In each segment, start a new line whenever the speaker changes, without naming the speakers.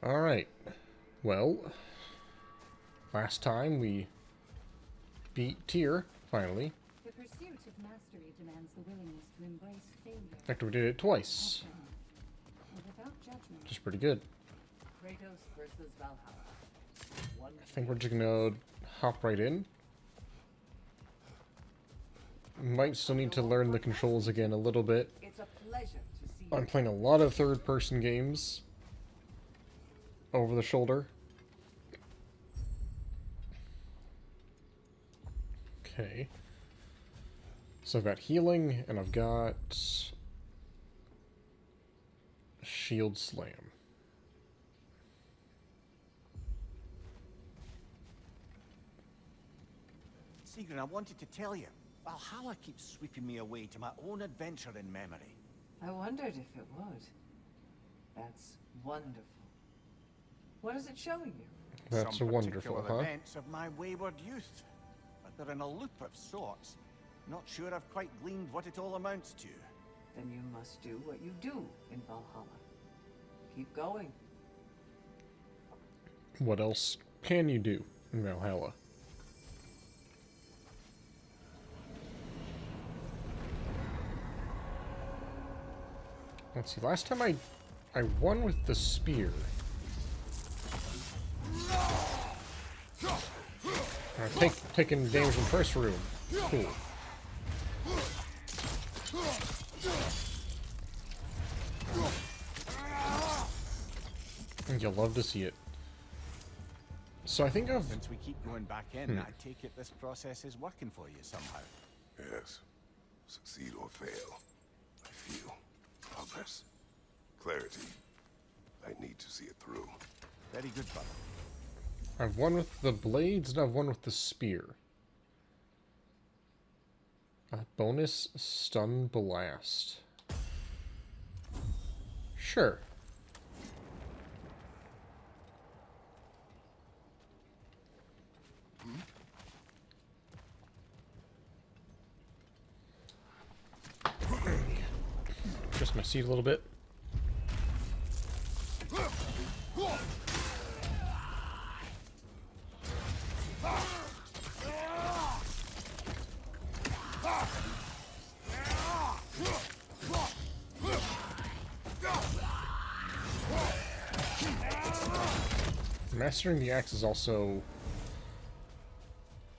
Alright. Well, last time we beat Tyr, finally.
The pursuit of mastery demands the willingness to embrace failure.
In fact, we did it twice.
Without judgment.
Which is pretty good.
Kratos versus Valhalla.
I think we're just gonna hop right in. Might still need to learn the controls again a little bit.
It's a pleasure to see
I'm playing a lot of third-person games over the shoulder. Okay. So I've got healing, and I've got shield slam.
Sigrid, I wanted to tell you, Valhalla keeps sweeping me away to my own adventure in memory.
I wondered if it would. That's wonderful. What is it showing you?
That's
Some
wonderful,
particular
huh?
events of my wayward youth. But they're in a loop of sorts. Not sure I've quite gleaned what it all amounts to.
Then you must do what you do in Valhalla. Keep going.
What else can you do in Valhalla? Let's see, last time I won with the spear. Taking damage in the first room. Cool. You'll love to see it. So I think I've...
Since we keep going back in, I take it this process is working for you somehow.
Yes. Succeed or fail. I feel progress. Clarity. I need to see it through.
Very good, brother.
I've won with the blades and I've won with the spear. Bonus stun blast. Sure. Adjust my seat a little bit. Mastering the axe is also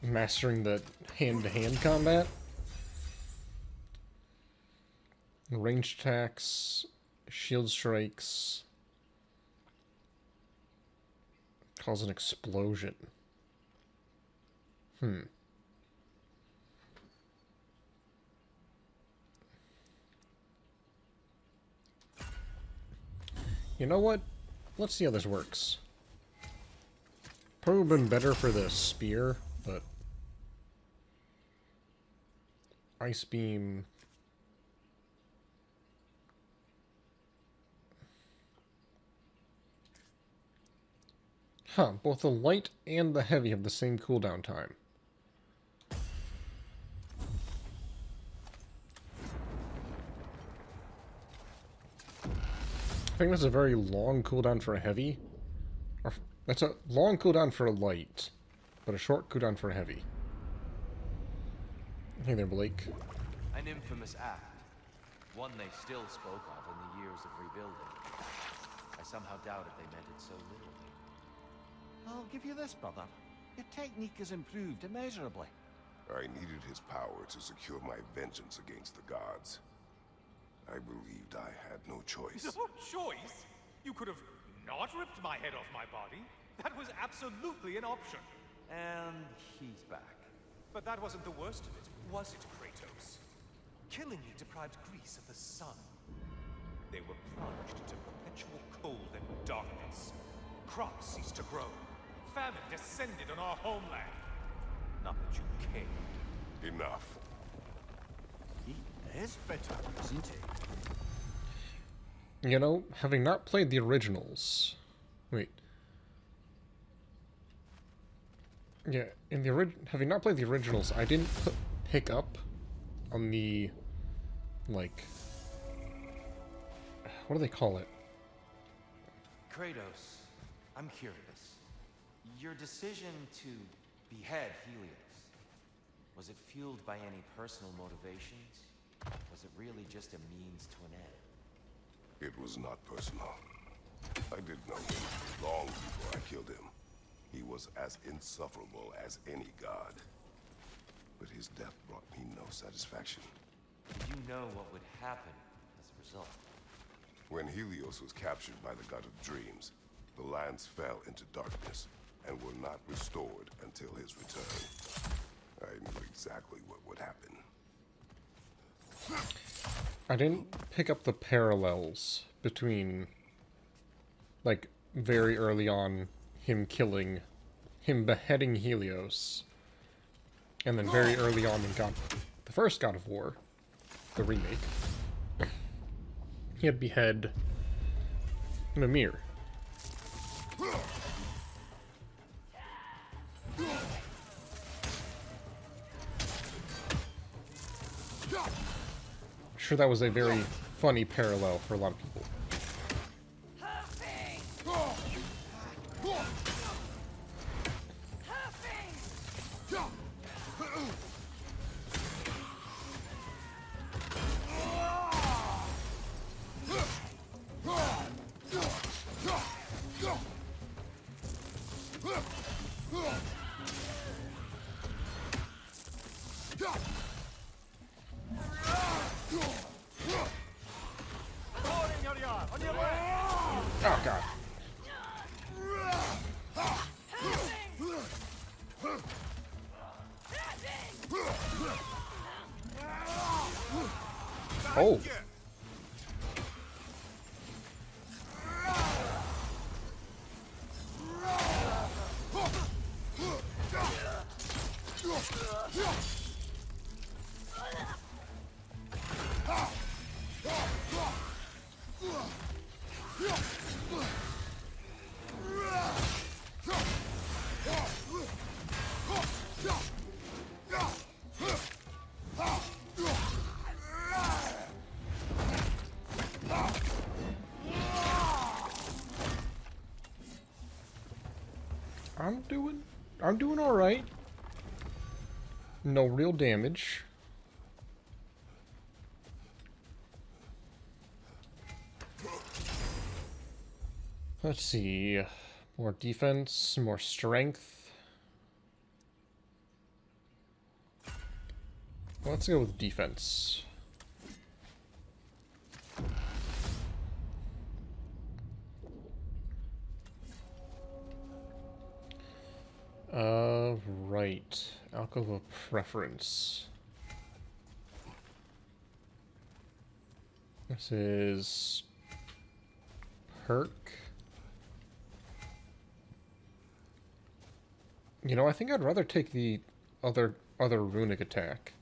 mastering the hand-to-hand combat. Ranged attacks, shield strikes, cause an explosion. You know what? Let's see how this works. Probably would have been better for the spear, but Ice Beam. Huh, both the light and the heavy have the same cooldown time. I think that's a very long cooldown for a heavy. Or, that's a long cooldown for a light, but a short cooldown for a heavy. Hey there, Blake.
An infamous act. One they still spoke of in the years of rebuilding. I somehow doubted they meant it so literally.
I'll give you this, brother. Your technique has improved immeasurably.
I needed his power to secure my vengeance against the gods. I believed I had no choice.
No choice? You could have not ripped my head off my body. That was absolutely an option.
And he's back.
But that wasn't the worst of it, was it, Kratos? Killing you deprived Greece of the sun. They were plunged into perpetual cold and darkness. Crops ceased to grow. Famine descended on our homeland. Not that you cared.
Enough.
He is bitter, isn't he?
You know, having not played the originals... Wait. Yeah, in the having not played the originals, I didn't pick up on the, like... What do they call it?
Kratos, I'm curious. Your decision to behead Helios, was it fueled by any personal motivations? Was it really just a means to an end?
It was not personal. I did know him long before I killed him. He was as insufferable as any god. But his death brought me no satisfaction.
Did you know what would happen as a result?
When Helios was captured by the god of dreams, the lands fell into darkness and were not restored until his return. I knew exactly what would happen.
I didn't pick up the parallels between, like, very early on, him beheading Helios, and then very early on in the first God of War, the remake, he had behead Mimir. I'm sure that was a very funny parallel for a lot of people. Oh god. Oh. I'm doing all right. No real damage. Let's see. More defense, more strength. Let's go with defense. Right. Alcohol preference. This is perk. You know, I think I'd rather take the other runic attack.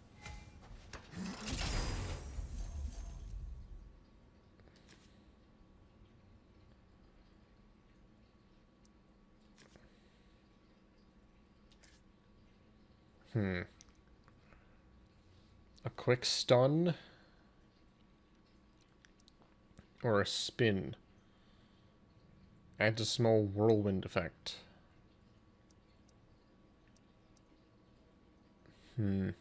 A quick stun or a spin. Adds a small whirlwind effect. Did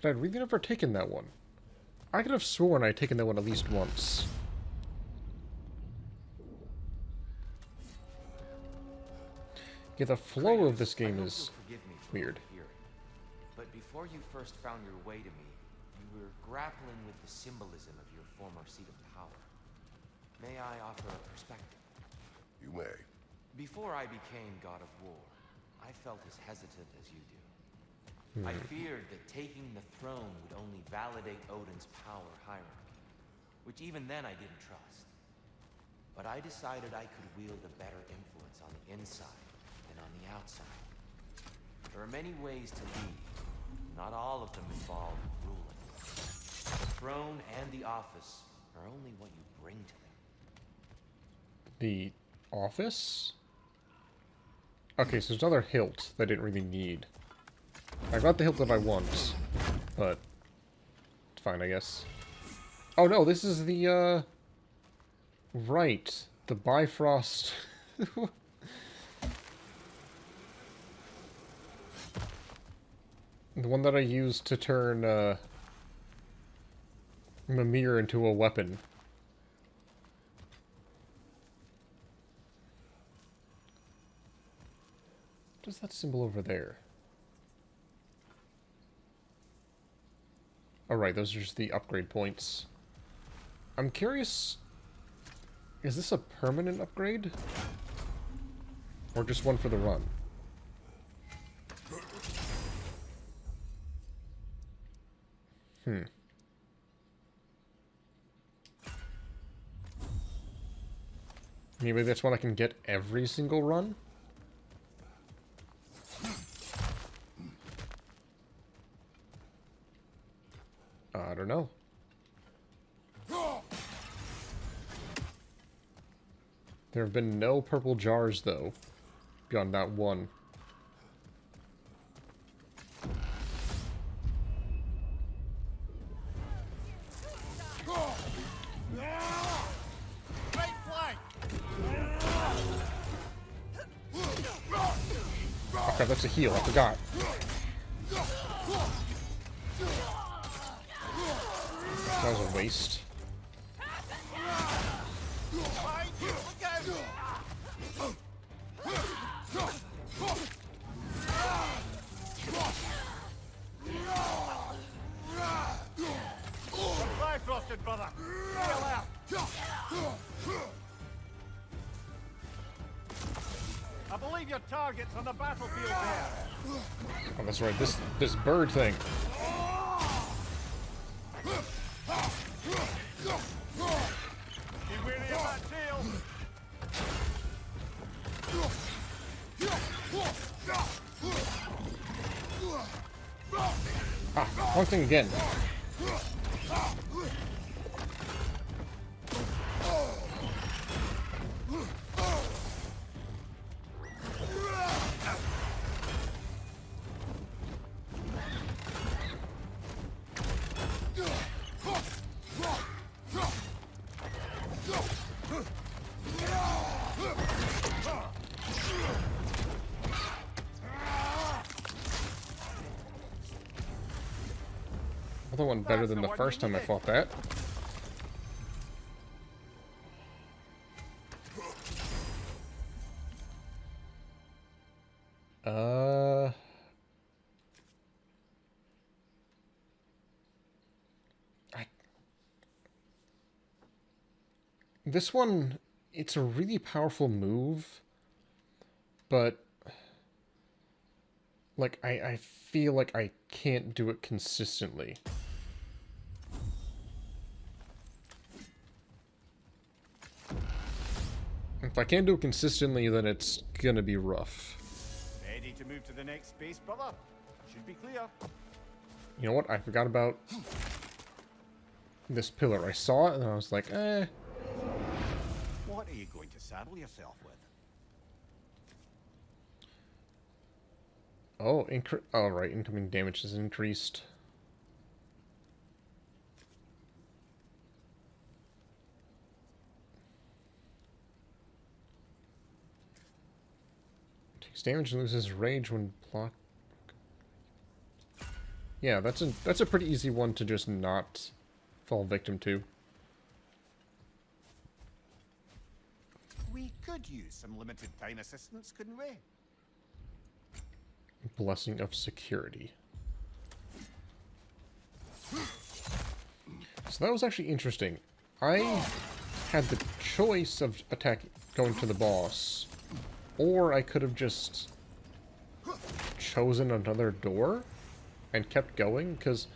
I really never taken that one? I could have sworn I'd taken that one at least once. Yeah, the flow of this game is weird.
But before you first found your way to me, you were grappling with the symbolism of your former seat of power. May I offer a perspective?
You may.
Before I became God of War, I felt as hesitant as you do. I feared that taking the throne would only validate Odin's power hierarchy, which even then I didn't trust. But I decided I could wield a better influence on the inside than on the outside. There are many ways to lead. Not all of them involve ruling. The throne and the office are only what you bring to them.
The office? Okay, so there's another hilt that I didn't really need. I got the hilt that I want. but it's fine, I guess. Oh no, this is the, right. The Bifrost. The one that I used to turn, Mimir into a weapon. What is that symbol over there? Oh, right, those are just the upgrade points. I'm curious, is this a permanent upgrade? Or just one for the run? Maybe that's one I can get every single run? I don't know. There have been no purple jars, though, beyond that one. Oh crap, that's a heal, I forgot. That was a waste.
Frosted brother. I believe your target's on the battlefield there.
Oh, that's right. This bird thing.
Be wary of that tail.
Ah, wrong thing again. Other one better than the first time I fought that. This one, it's a really powerful move, but like I feel like I can't do it consistently. If I can't do it consistently, then it's gonna be rough.
Ready to move to the next space, brother? Should be clear.
You know what? I forgot about this pillar. I saw it and I was like, eh.
What are you going to saddle yourself with?
Oh, oh, right. Incoming damage is increased. Takes damage and loses rage when blocked. Yeah, that's a pretty easy one to just not fall victim to.
We could use some limited time assistance, couldn't we?
Blessing of security. So that was actually interesting. I had the choice of going to the boss, or I could have just chosen another door and kept going, because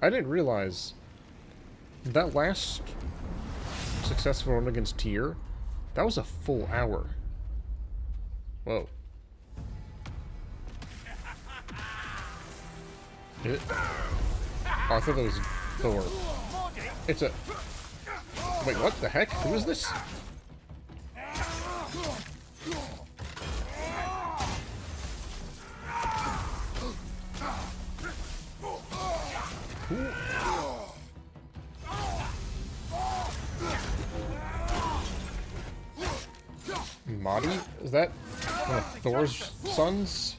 I didn't realize that last successful run against Tyr, that was a full hour. Whoa. Is it? Oh, I thought that was Thor. It's a... Wait, what the heck? Who is this? body? Is that one of Thor's sons?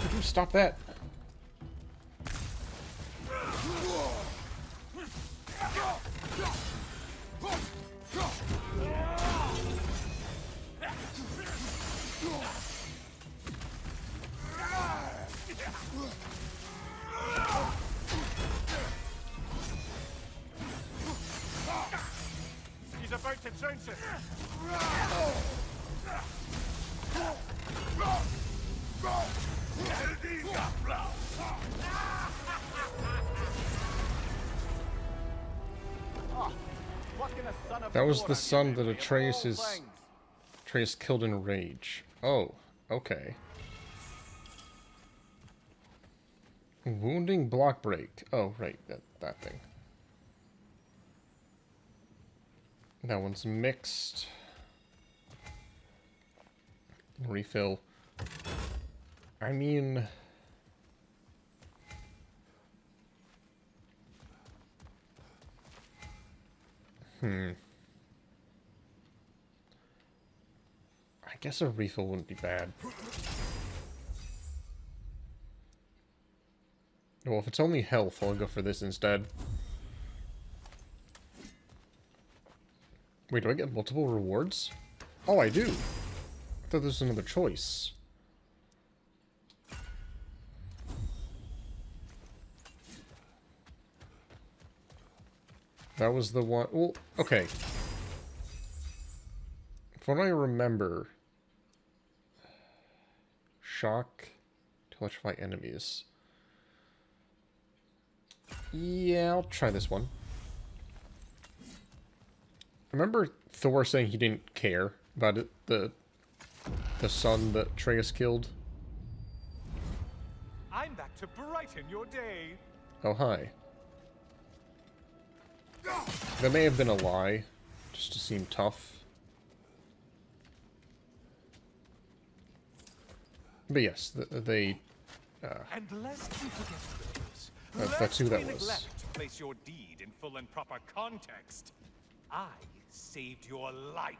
Would you stop that?
He's about to trounce us.
That was the son that Atreus killed in rage. Oh, okay. Wounding block break. Oh, right, that thing. That one's mixed. Refill. I mean... I guess a refill wouldn't be bad. Well, if it's only health, I'll go for this instead. Wait, do I get multiple rewards? Oh, I do. I thought there was another choice. That was the one... Well, okay. From what I remember... Shock to electrify enemies. Yeah, I'll try this one. I remember Thor saying he didn't care about it, the son that Atreus killed.
I'm back to brighten your day.
Oh, hi. That may have been a lie, just to seem tough. But yes, they...
And lest you forget those,
that's who that
lest we
was.
neglect to place your deed in full and proper context. I saved your life.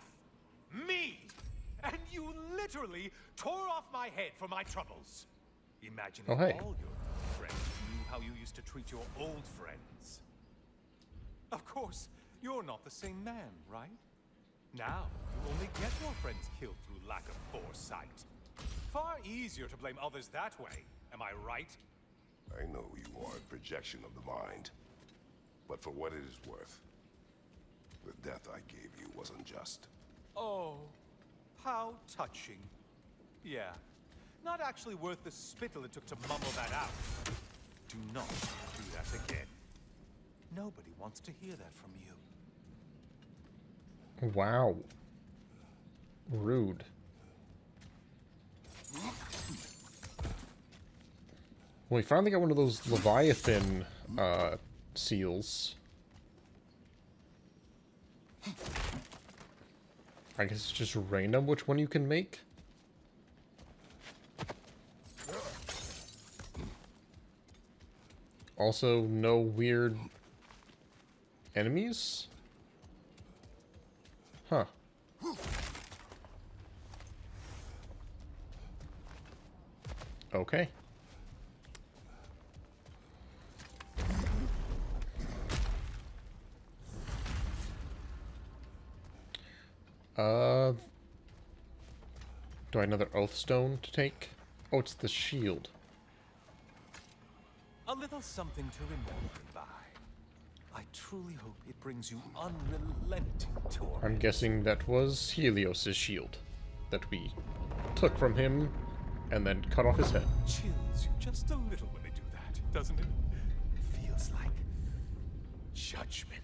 Me! And you literally tore off my head for my troubles. Imagine if
Oh, hey.
all your friends knew how you used to treat your old friends. Of course, you're not the same man, right? Now, you only get your friends killed through lack of foresight. Far easier to blame others that way, am I right?
I know you are a projection of the mind. But for what it is worth, the death I gave you was unjust.
Oh, how touching. Yeah, not actually worth the spittle it took to mumble that out. Do not do that again. Nobody wants to hear that from you.
Wow. Rude. Well, we finally got one of those Leviathan, seals. I guess it's just random which one you can make. Also, no weird enemies? Huh. Okay. Do I have another oath stone to take? Oh, it's the shield.
A little something to remember by. I truly hope it brings you unrelenting torment.
I'm guessing that was Helios' shield that we took from him and then cut off his head.
Chills you just a little when they do that, doesn't it? Feels like judgment.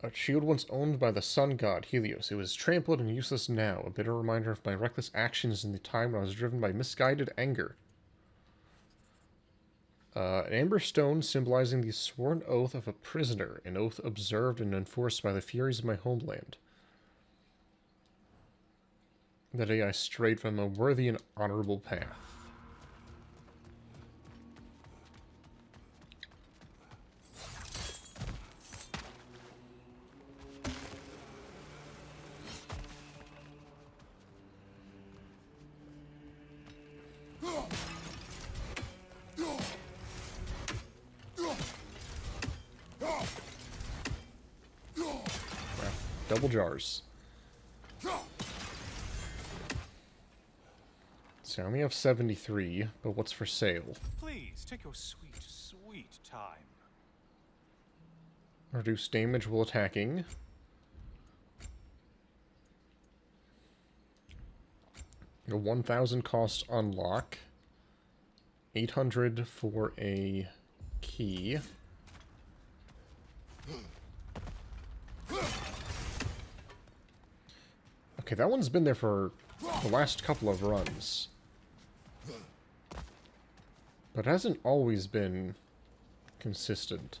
A shield once owned by the sun god Helios. It was trampled and useless now. A bitter reminder of my reckless actions in the time when I was driven by misguided anger. An amber stone symbolizing the sworn oath of a prisoner. An oath observed and enforced by the furies of my homeland. The day I strayed from a worthy and honorable path. Double jars. So I only have 73, but what's for sale?
Please take your sweet, sweet time.
Reduce damage while attacking. A 1,000 cost unlock. 800 for a key. Okay, that one's been there for the last couple of runs. But hasn't always been consistent.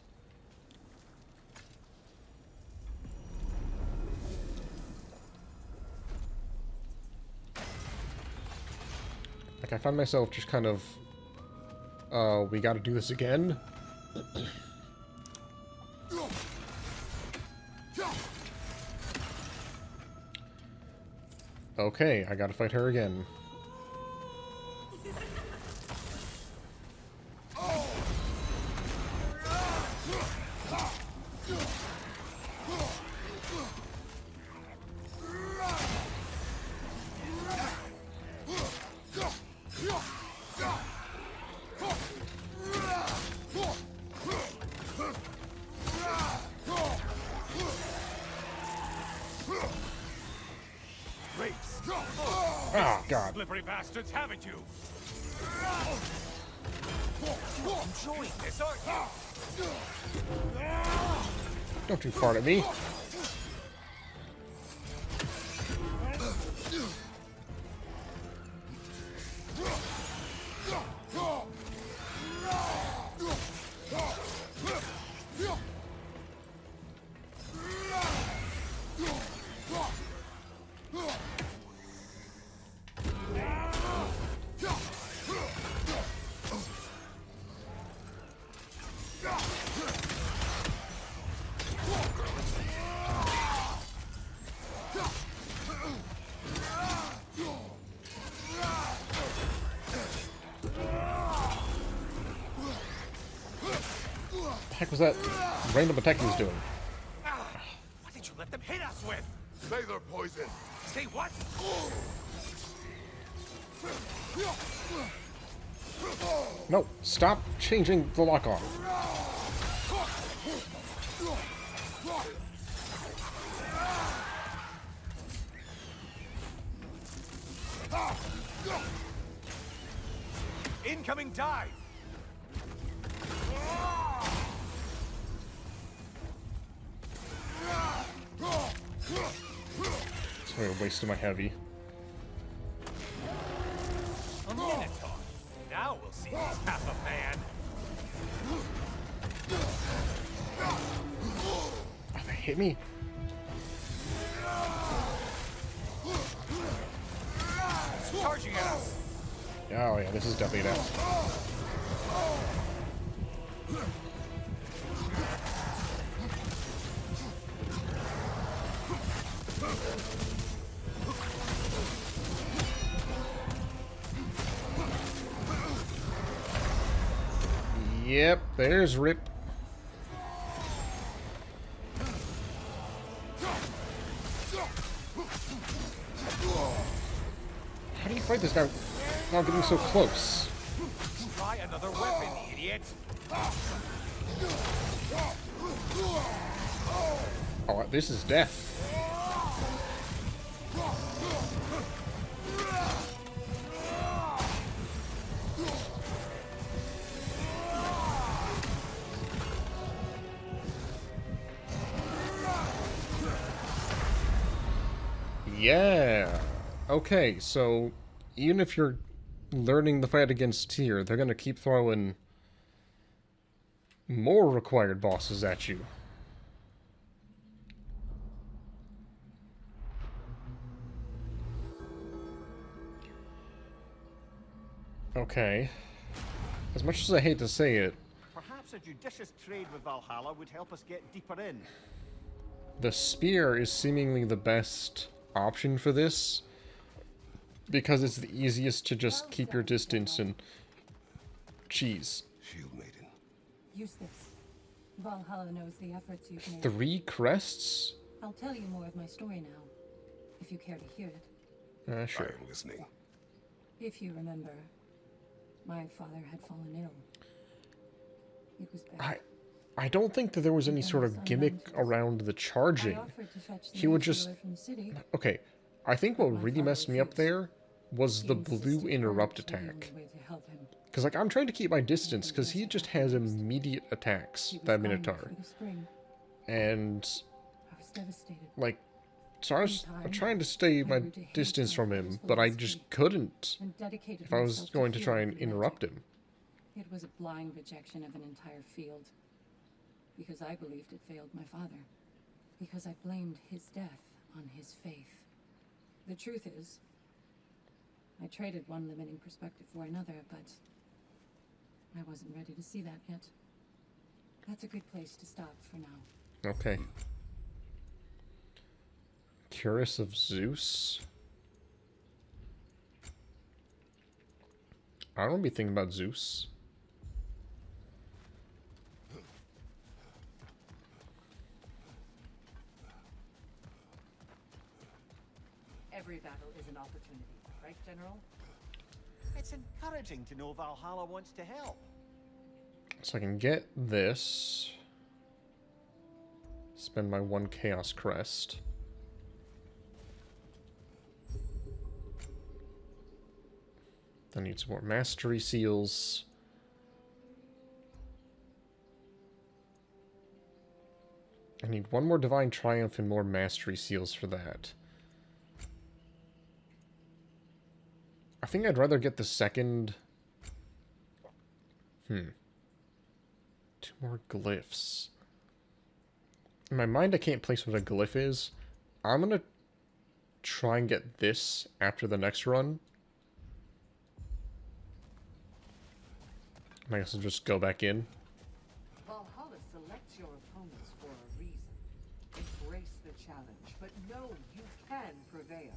Like, I find myself just kind of, we gotta do this again. Okay, I gotta fight her again. Oh, God.
Slippery bastards, haven't you? Enjoying this, aren't you?
Don't you fart at me. What the heck was that random attack he was doing?
What did you let them hit us with?
Sailor poison.
Say what?
No, stop changing the lock on.
Incoming dive!
Sorry, I wasted my heavy.
A minotaur. Now we'll see who's half a man.
Oh, they hit me?
Charging at us.
Oh yeah, this is definitely an F. Yep, there's Rip. How do you fight this guy without getting so close?
Try another weapon, idiot.
Oh, this is death. Yeah. Okay, so even if you're learning the fight against Tyr, they're gonna keep throwing more required bosses at you. Okay. As much as I hate to say it,
Perhaps a judicious trade with Valhalla would help us get deeper in.
the spear is seemingly the best option for this, because it's the easiest to just keep your distance and cheese.
Shield Maiden.
Use this. Valhalla knows the efforts you've made.
3 crests?
I'll tell you more of my story now, if you care to hear it.
Sure.
I am listening.
If you remember, my father had fallen ill. It was bad.
I don't think that there was any sort of gimmick around the charging.
I offered to fetch the
He would
nation
just...
away from the city.
Okay, I think what
My
really
father
messed me up
refused.
there was
He
the
insisted
blue interrupt
urged the only
attack.
way to help him.
Because, like, I'm trying to keep my distance, because he just has immediate attacks,
He was
that
gone
Minotaur.
for the spring.
And,
I was devastated.
like, so I'm trying to stay my distance from him, but I just couldn't
And dedicated
if I was
myself
going to try
healing
and
the
interrupt
magic.
him.
It was a blind rejection of an entire field. Because I believed it failed my father. Because I blamed his death on his faith. The truth is, I traded one limiting perspective for another, but I wasn't ready to see that yet. That's a good place to stop for now.
Okay. Cuirass of Zeus? I don't want to be thinking about Zeus.
Every battle is an opportunity, right, General?
It's encouraging to know Valhalla wants to help.
So I can get this. Spend my 1 Chaos Crest. I need some more Mastery Seals. I need 1 more Divine Triumph and more Mastery Seals for that. I think I'd rather get the second... 2 more glyphs. In my mind, I can't place what a glyph is. I'm gonna try and get this after the next run. I guess I'll just go back in.
Valhalla selects your opponents for a reason. Embrace the challenge, but know you can prevail.